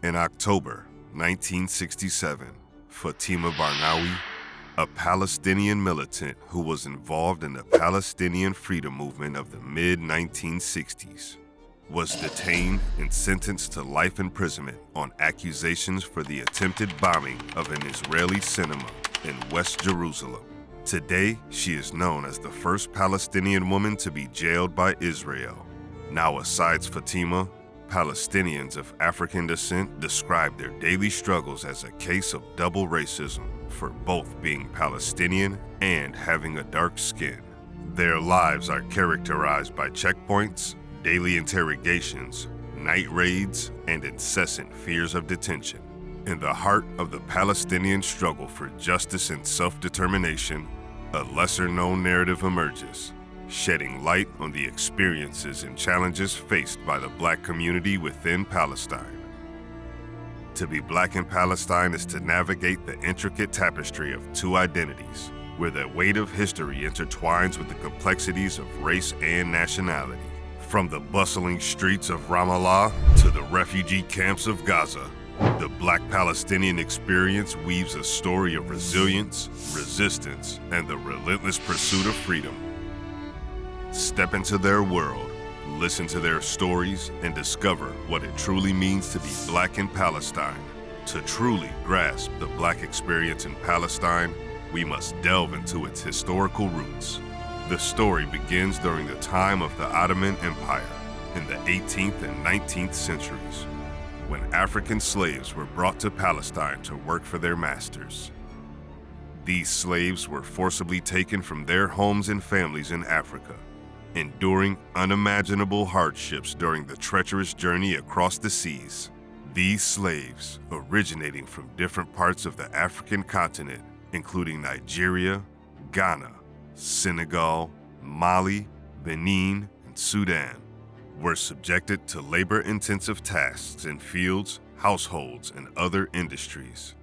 In October 1967, Fatima Barnawi, a Palestinian militant who was involved in the Palestinian freedom movement of the mid-1960s, was detained and sentenced to life imprisonment on accusations for the attempted bombing of an Israeli cinema in West Jerusalem. Today, she is known as the first Palestinian woman to be jailed by Israel. Now, aside Fatima, Palestinians of African descent describe their daily struggles as a case of double racism for both being Palestinian and having a dark skin. Their lives are characterized by checkpoints, daily interrogations, night raids, and incessant fears of detention. In the heart of the Palestinian struggle for justice and self-determination, a lesser-known narrative emerges, shedding light on the experiences and challenges faced by the Black community within Palestine. To be Black in Palestine is to navigate the intricate tapestry of two identities, where the weight of history intertwines with the complexities of race and nationality. From the bustling streets of Ramallah to the refugee camps of Gaza, the Black Palestinian experience weaves a story of resilience, resistance, and the relentless pursuit of freedom. Step into their world, listen to their stories, and discover what it truly means to be Black in Palestine. To truly grasp the Black experience in Palestine, we must delve into its historical roots. The story begins during the time of the Ottoman Empire in the 18th and 19th centuries, when African slaves were brought to Palestine to work for their masters. These slaves were forcibly taken from their homes and families in Africa, enduring unimaginable hardships during the treacherous journey across the seas. These slaves, originating from different parts of the African continent, including Nigeria, Ghana, Senegal, Mali, Benin, and Sudan, were subjected to labor-intensive tasks in fields, households, and other industries.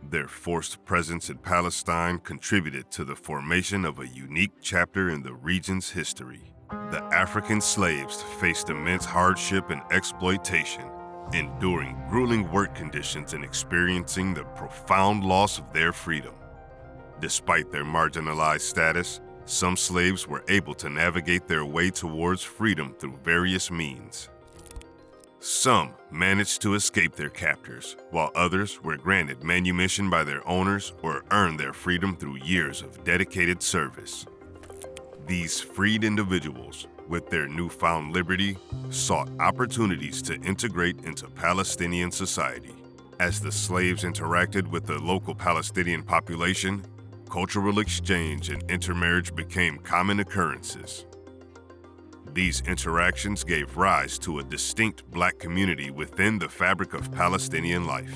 Their forced presence in Palestine contributed to the formation of a unique chapter in the region's history. The African slaves faced immense hardship and exploitation, enduring grueling work conditions and experiencing the profound loss of their freedom. Despite their marginalized status, some slaves were able to navigate their way towards freedom through various means. Some managed to escape their captors, while others were granted manumission by their owners or earned their freedom through years of dedicated service. These freed individuals, with their newfound liberty, sought opportunities to integrate into Palestinian society. As the slaves interacted with the local Palestinian population, cultural exchange and intermarriage became common occurrences. These interactions gave rise to a distinct Black community within the fabric of Palestinian life.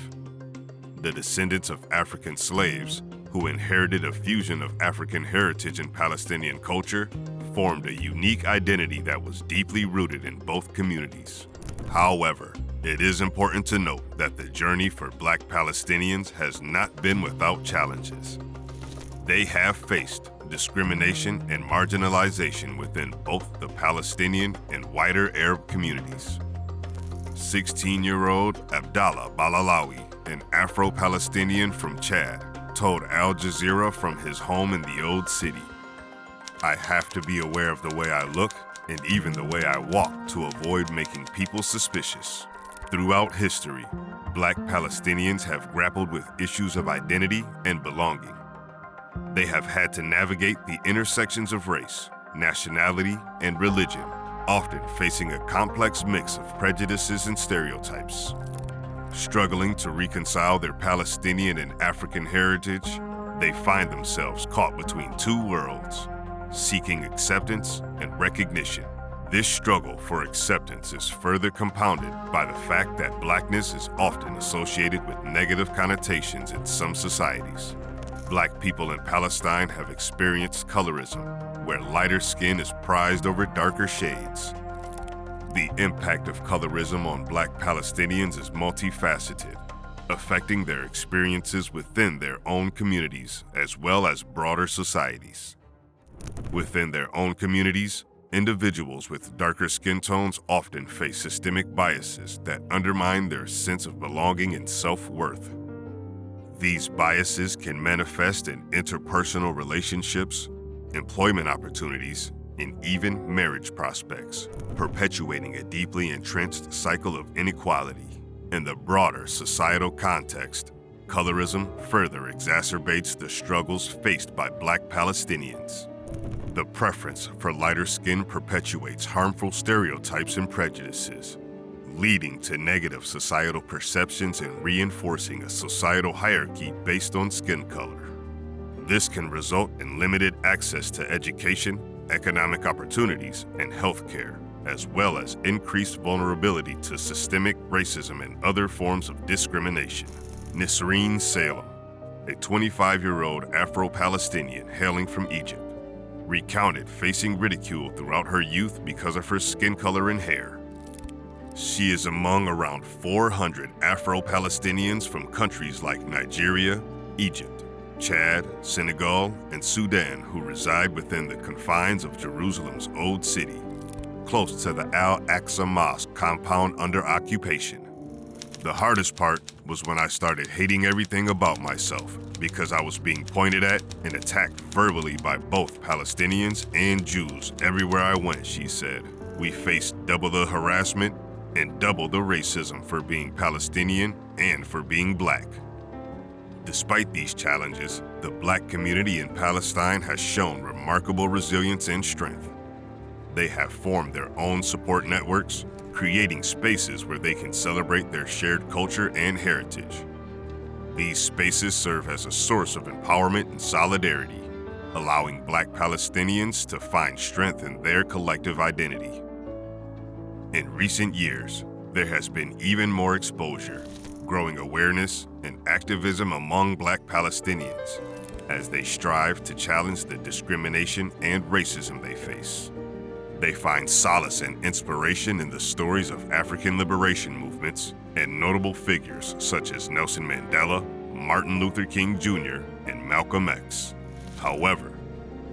The descendants of African slaves, who inherited a fusion of African heritage and Palestinian culture, formed a unique identity that was deeply rooted in both communities. However, it is important to note that the journey for Black Palestinians has not been without challenges. They have faced discrimination and marginalization within both the Palestinian and wider Arab communities. 16-year-old Abdallah Balalawi, an Afro-Palestinian from Chad, told Al Jazeera from his home in the Old City, "I have to be aware of the way I look and even the way I walk to avoid making people suspicious." Throughout history, Black Palestinians have grappled with issues of identity and belonging. They have had to navigate the intersections of race, nationality, and religion, often facing a complex mix of prejudices and stereotypes. Struggling to reconcile their Palestinian and African heritage, they find themselves caught between two worlds, seeking acceptance and recognition. This struggle for acceptance is further compounded by the fact that Blackness is often associated with negative connotations in some societies. Black people in Palestine have experienced colorism, where lighter skin is prized over darker shades. The impact of colorism on Black Palestinians is multifaceted, affecting their experiences within their own communities as well as broader societies. Within their own communities, Individuals with darker skin tones often face systemic biases that undermine their sense of belonging and self-worth. These biases can manifest in interpersonal relationships, employment opportunities, and even marriage prospects, perpetuating a deeply entrenched cycle of inequality. In the broader societal context, colorism further exacerbates the struggles faced by Black Palestinians. The preference for lighter skin perpetuates harmful stereotypes and prejudices, leading to negative societal perceptions and reinforcing a societal hierarchy based on skin color. This can result in limited access to education, economic opportunities, and healthcare, as well as increased vulnerability to systemic racism and other forms of discrimination. Nisreen Salem, a 25-year-old Afro-Palestinian hailing from Egypt, recounted facing ridicule throughout her youth because of her skin color and hair. She is among around 400 Afro-Palestinians from countries like Nigeria, Egypt, Chad, Senegal, and Sudan who reside within the confines of Jerusalem's Old City, close to the Al-Aqsa Mosque compound under occupation. The hardest part was when I started hating everything about myself because I was being pointed at and attacked verbally by both Palestinians and Jews everywhere I went, she said. We faced double the harassment and double the racism for being Palestinian and for being Black. Despite these challenges, the Black community in Palestine has shown remarkable resilience and strength. They have formed their own support networks, creating spaces where they can celebrate their shared culture and heritage. These spaces serve as a source of empowerment and solidarity, allowing Black Palestinians to find strength in their collective identity. In recent years, there has been even more exposure, growing awareness, and activism among Black Palestinians as they strive to challenge the discrimination and racism they face. They find solace and inspiration in the stories of African liberation movements and notable figures such as Nelson Mandela, Martin Luther King Jr., and Malcolm X. However,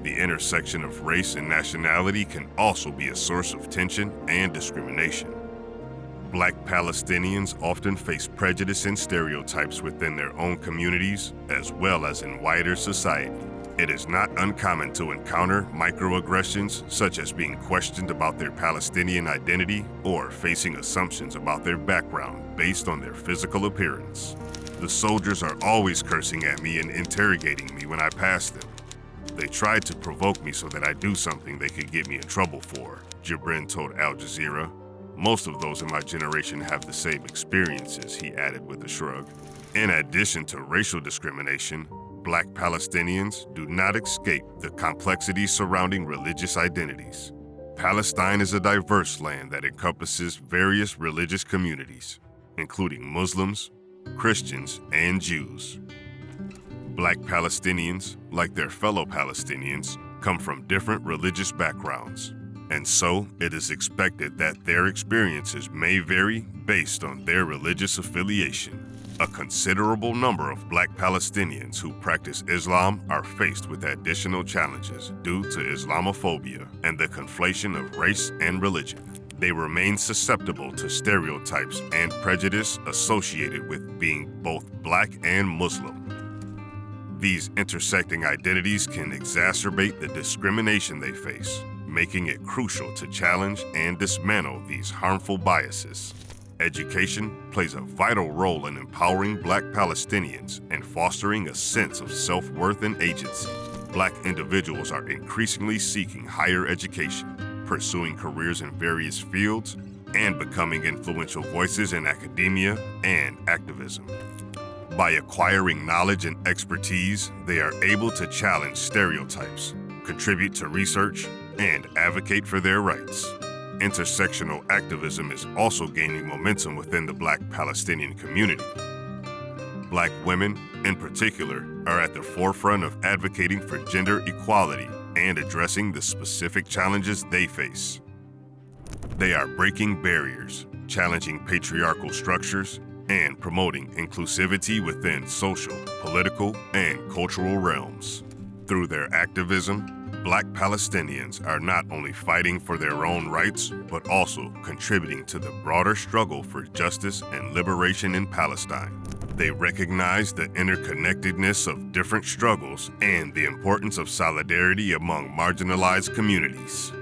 the intersection of race and nationality can also be a source of tension and discrimination. Black Palestinians often face prejudice and stereotypes within their own communities as well as in wider society. It is not uncommon to encounter microaggressions such as being questioned about their Palestinian identity or facing assumptions about their background based on their physical appearance. The soldiers are always cursing at me and interrogating me when I pass them. They tried to provoke me so that I do something they could get me in trouble for, Jibrin told Al Jazeera. Most of those in my generation have the same experiences, he added with a shrug. In addition to racial discrimination, Black Palestinians do not escape the complexities surrounding religious identities. Palestine is a diverse land that encompasses various religious communities, including Muslims, Christians, and Jews. Black Palestinians, like their fellow Palestinians, come from different religious backgrounds, and so it is expected that their experiences may vary based on their religious affiliation. A considerable number of Black Palestinians who practice Islam are faced with additional challenges due to Islamophobia and the conflation of race and religion. They remain susceptible to stereotypes and prejudice associated with being both Black and Muslim. These intersecting identities can exacerbate the discrimination they face, making it crucial to challenge and dismantle these harmful biases. Education plays a vital role in empowering Black Palestinians and fostering a sense of self-worth and agency. Black individuals are increasingly seeking higher education, pursuing careers in various fields, and becoming influential voices in academia and activism. By acquiring knowledge and expertise, they are able to challenge stereotypes, contribute to research, and advocate for their rights. Intersectional activism is also gaining momentum within the Black Palestinian community. Black women, in particular, are at the forefront of advocating for gender equality and addressing the specific challenges they face. They are breaking barriers, challenging patriarchal structures, and promoting inclusivity within social, political, and cultural realms. Through their activism, Black Palestinians are not only fighting for their own rights, but also contributing to the broader struggle for justice and liberation in Palestine. They recognize the interconnectedness of different struggles and the importance of solidarity among marginalized communities.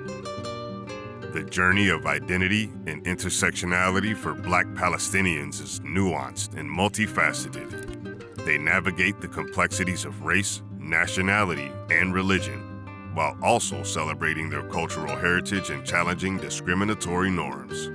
The journey of identity and intersectionality for Black Palestinians is nuanced and multifaceted. They navigate the complexities of race, nationality, and religion, while also celebrating their cultural heritage and challenging discriminatory norms.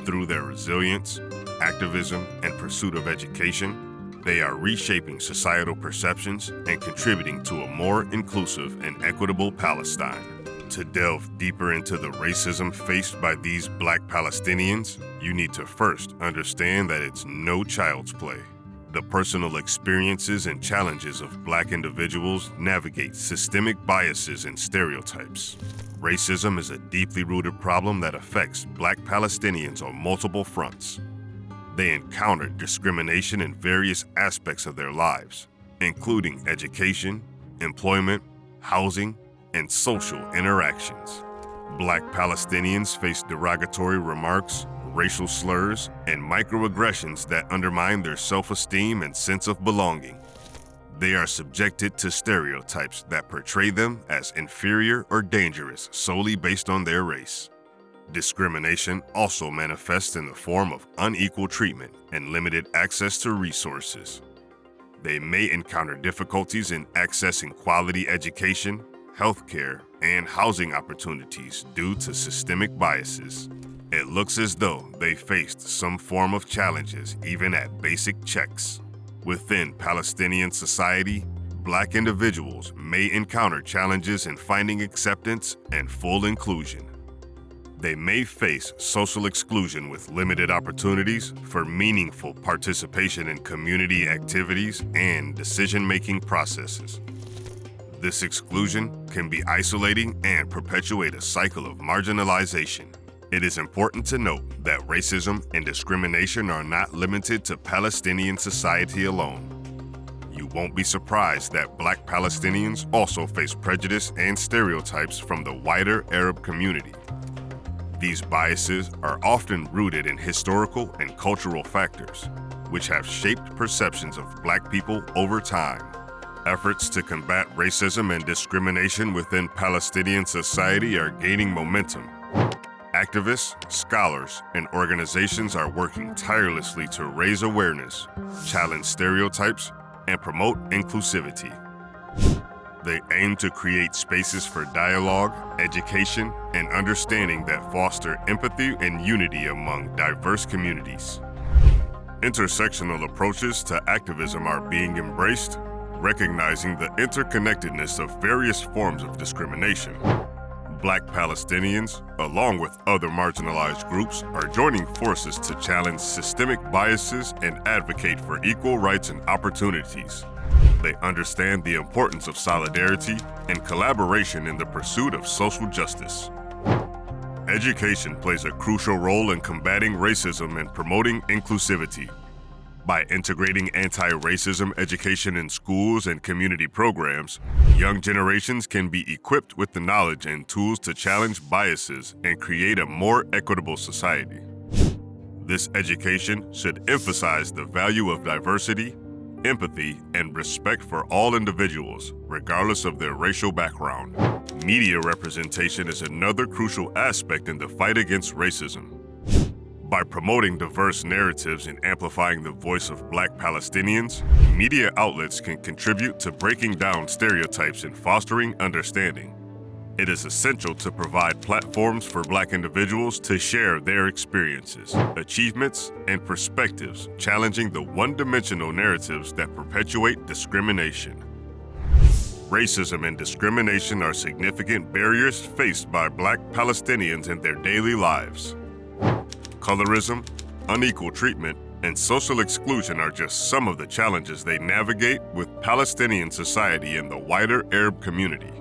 Through their resilience, activism, and pursuit of education, they are reshaping societal perceptions and contributing to a more inclusive and equitable Palestine. To delve deeper into the racism faced by these Black Palestinians, you need to first understand that it's no child's play. The personal experiences and challenges of Black individuals navigate systemic biases and stereotypes. Racism is a deeply rooted problem that affects Black Palestinians on multiple fronts. They encounter discrimination in various aspects of their lives, including education, employment, housing, and social interactions. Black Palestinians face derogatory remarks, racial slurs, and microaggressions that undermine their self-esteem and sense of belonging. They are subjected to stereotypes that portray them as inferior or dangerous solely based on their race. Discrimination also manifests in the form of unequal treatment and limited access to resources. They may encounter difficulties in accessing quality education, healthcare, and housing opportunities due to systemic biases. It looks as though they faced some form of challenges even at basic checks. Within Palestinian society, Black individuals may encounter challenges in finding acceptance and full inclusion. They may face social exclusion with limited opportunities for meaningful participation in community activities and decision-making processes. This exclusion can be isolating and perpetuate a cycle of marginalization. It is important to note that racism and discrimination are not limited to Palestinian society alone. You won't be surprised that Black Palestinians also face prejudice and stereotypes from the wider Arab community. These biases are often rooted in historical and cultural factors, which have shaped perceptions of Black people over time. Efforts to combat racism and discrimination within Palestinian society are gaining momentum. Activists, scholars, and organizations are working tirelessly to raise awareness, challenge stereotypes, and promote inclusivity. They aim to create spaces for dialogue, education, and understanding that foster empathy and unity among diverse communities. Intersectional approaches to activism are being embraced, recognizing the interconnectedness of various forms of discrimination. Black Palestinians, along with other marginalized groups, are joining forces to challenge systemic biases and advocate for equal rights and opportunities. They understand the importance of solidarity and collaboration in the pursuit of social justice. Education plays a crucial role in combating racism and promoting inclusivity. By integrating anti-racism education in schools and community programs, young generations can be equipped with the knowledge and tools to challenge biases and create a more equitable society. This education should emphasize the value of diversity, empathy, and respect for all individuals, regardless of their racial background. Media representation is another crucial aspect in the fight against racism. By promoting diverse narratives and amplifying the voice of Black Palestinians, media outlets can contribute to breaking down stereotypes and fostering understanding. It is essential to provide platforms for Black individuals to share their experiences, achievements, and perspectives, challenging the one-dimensional narratives that perpetuate discrimination. Racism and discrimination are significant barriers faced by Black Palestinians in their daily lives. Colorism, unequal treatment, and social exclusion are just some of the challenges they navigate with Palestinian society and the wider Arab community.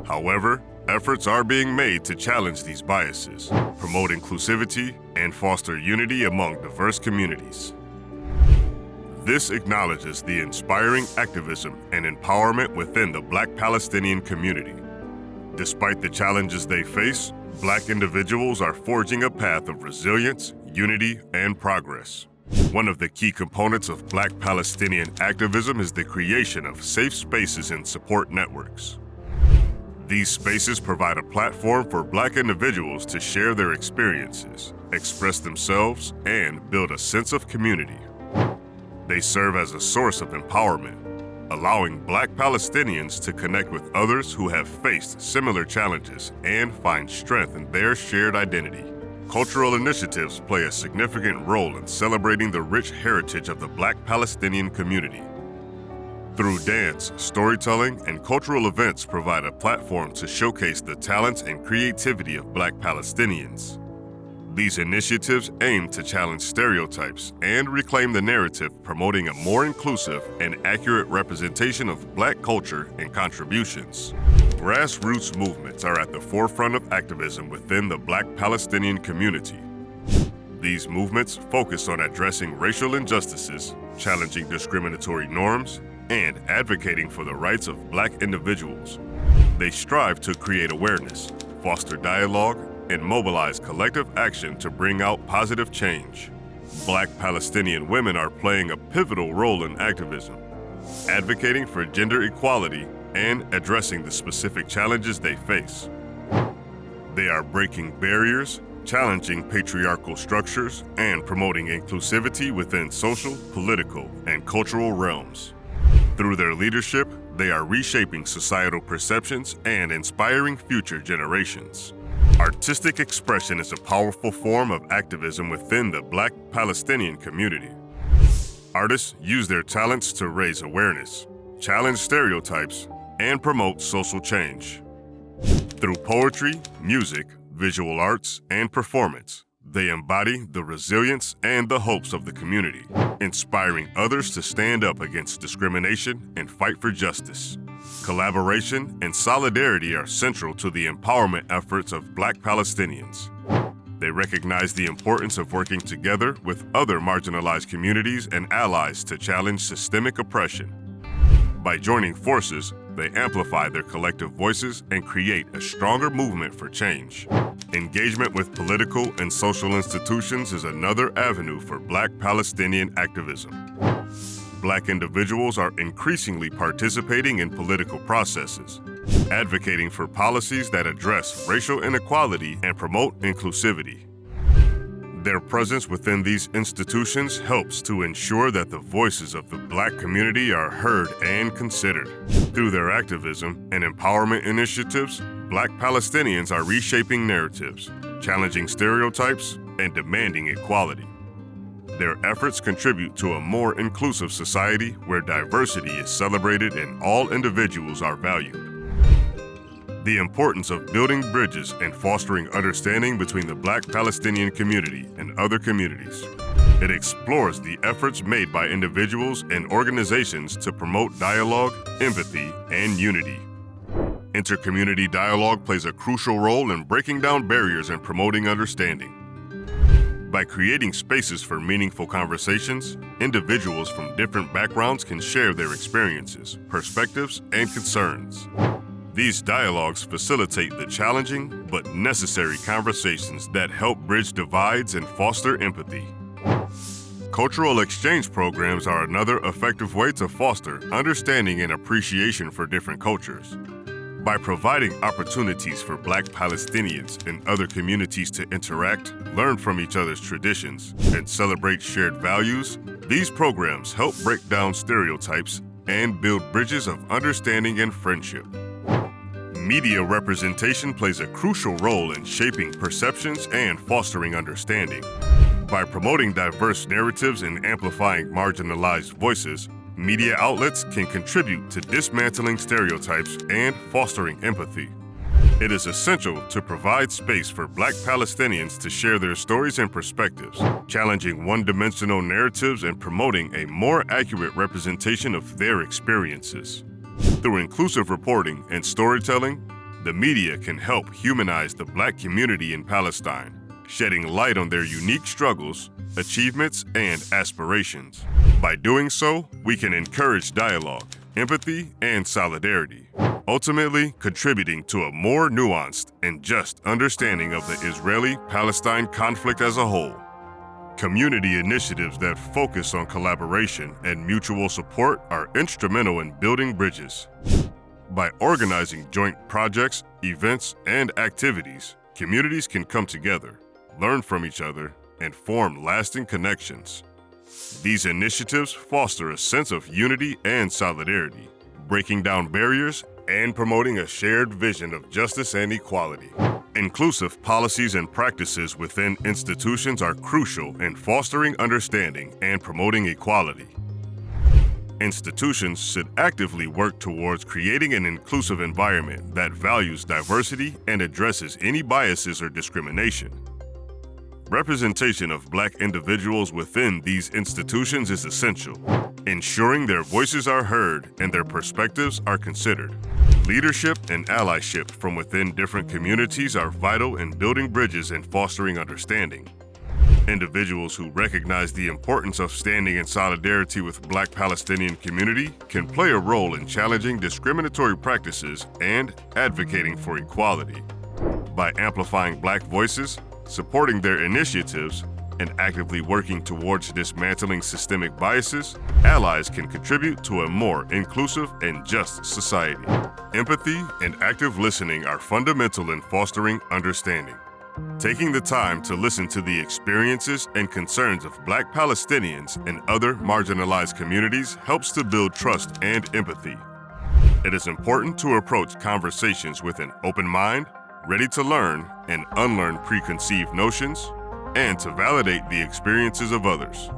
However, efforts are being made to challenge these biases, promote inclusivity, and foster unity among diverse communities. This acknowledges the inspiring activism and empowerment within the Black Palestinian community. Despite the challenges they face, Black individuals are forging a path of resilience, unity, and progress. One of the key components of Black Palestinian activism is the creation of safe spaces and support networks. These spaces provide a platform for Black individuals to share their experiences, express themselves, and build a sense of community. They serve as a source of empowerment, allowing Black Palestinians to connect with others who have faced similar challenges and find strength in their shared identity. Cultural initiatives play a significant role in celebrating the rich heritage of the Black Palestinian community. Through dance, storytelling, and cultural events provide a platform to showcase the talents and creativity of Black Palestinians. These initiatives aim to challenge stereotypes and reclaim the narrative, promoting a more inclusive and accurate representation of Black culture and contributions. Grassroots movements are at the forefront of activism within the Black Palestinian community. These movements focus on addressing racial injustices, challenging discriminatory norms, and advocating for the rights of Black individuals. They strive to create awareness, foster dialogue, and mobilize collective action to bring out positive change. Black Palestinian women are playing a pivotal role in activism, advocating for gender equality and addressing the specific challenges they face. They are breaking barriers, challenging patriarchal structures, and promoting inclusivity within social, political, and cultural realms. Through their leadership, they are reshaping societal perceptions and inspiring future generations. Artistic expression is a powerful form of activism within the Black Palestinian community. Artists use their talents to raise awareness, challenge stereotypes, and promote social change. Through poetry, music, visual arts, and performance, they embody the resilience and the hopes of the community, inspiring others to stand up against discrimination and fight for justice. Collaboration and solidarity are central to the empowerment efforts of Black Palestinians. They recognize the importance of working together with other marginalized communities and allies to challenge systemic oppression. By joining forces, they amplify their collective voices and create a stronger movement for change. Engagement with political and social institutions is another avenue for Black Palestinian activism. Black individuals are increasingly participating in political processes, advocating for policies that address racial inequality and promote inclusivity. Their presence within these institutions helps to ensure that the voices of the Black community are heard and considered. Through their activism and empowerment initiatives, Black Palestinians are reshaping narratives, challenging stereotypes, and demanding equality. Their efforts contribute to a more inclusive society where diversity is celebrated and all individuals are valued. The importance of building bridges and fostering understanding between the Black Palestinian community and other communities. It explores the efforts made by individuals and organizations to promote dialogue, empathy, and unity. Intercommunity dialogue plays a crucial role in breaking down barriers and promoting understanding. By creating spaces for meaningful conversations, individuals from different backgrounds can share their experiences, perspectives, and concerns. These dialogues facilitate the challenging but necessary conversations that help bridge divides and foster empathy. Cultural exchange programs are another effective way to foster understanding and appreciation for different cultures. By providing opportunities for Black Palestinians and other communities to interact, learn from each other's traditions, and celebrate shared values, these programs help break down stereotypes and build bridges of understanding and friendship. Media representation plays a crucial role in shaping perceptions and fostering understanding. By promoting diverse narratives and amplifying marginalized voices, media outlets can contribute to dismantling stereotypes and fostering empathy. It is essential to provide space for Black Palestinians to share their stories and perspectives, challenging one-dimensional narratives and promoting a more accurate representation of their experiences. Through inclusive reporting and storytelling, the media can help humanize the Black community in Palestine, shedding light on their unique struggles, achievements, and aspirations. By doing so, we can encourage dialogue, empathy, and solidarity, ultimately contributing to a more nuanced and just understanding of the Israeli-Palestine conflict as a whole. Community initiatives that focus on collaboration and mutual support are instrumental in building bridges. By organizing joint projects, events, and activities, communities can come together, learn from each other, and form lasting connections. These initiatives foster a sense of unity and solidarity, breaking down barriers and promoting a shared vision of justice and equality. Inclusive policies and practices within institutions are crucial in fostering understanding and promoting equality. Institutions should actively work towards creating an inclusive environment that values diversity and addresses any biases or discrimination. Representation of Black individuals within these institutions is essential, ensuring their voices are heard and their perspectives are considered. Leadership and allyship from within different communities are vital in building bridges and fostering understanding. Individuals who recognize the importance of standing in solidarity with Black Palestinian community can play a role in challenging discriminatory practices and advocating for equality. By amplifying Black voices, supporting their initiatives, and actively working towards dismantling systemic biases, allies can contribute to a more inclusive and just society. Empathy and active listening are fundamental in fostering understanding. Taking the time to listen to the experiences and concerns of Black Palestinians and other marginalized communities helps to build trust and empathy. It is important to approach conversations with an open mind, ready to learn and unlearn preconceived notions, and to validate the experiences of others.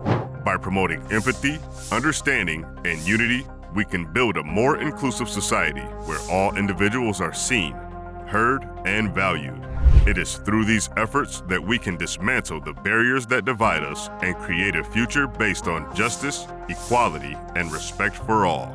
By promoting empathy, understanding, and unity, we can build a more inclusive society where all individuals are seen, heard, and valued. It is through these efforts that we can dismantle the barriers that divide us and create a future based on justice, equality, and respect for all.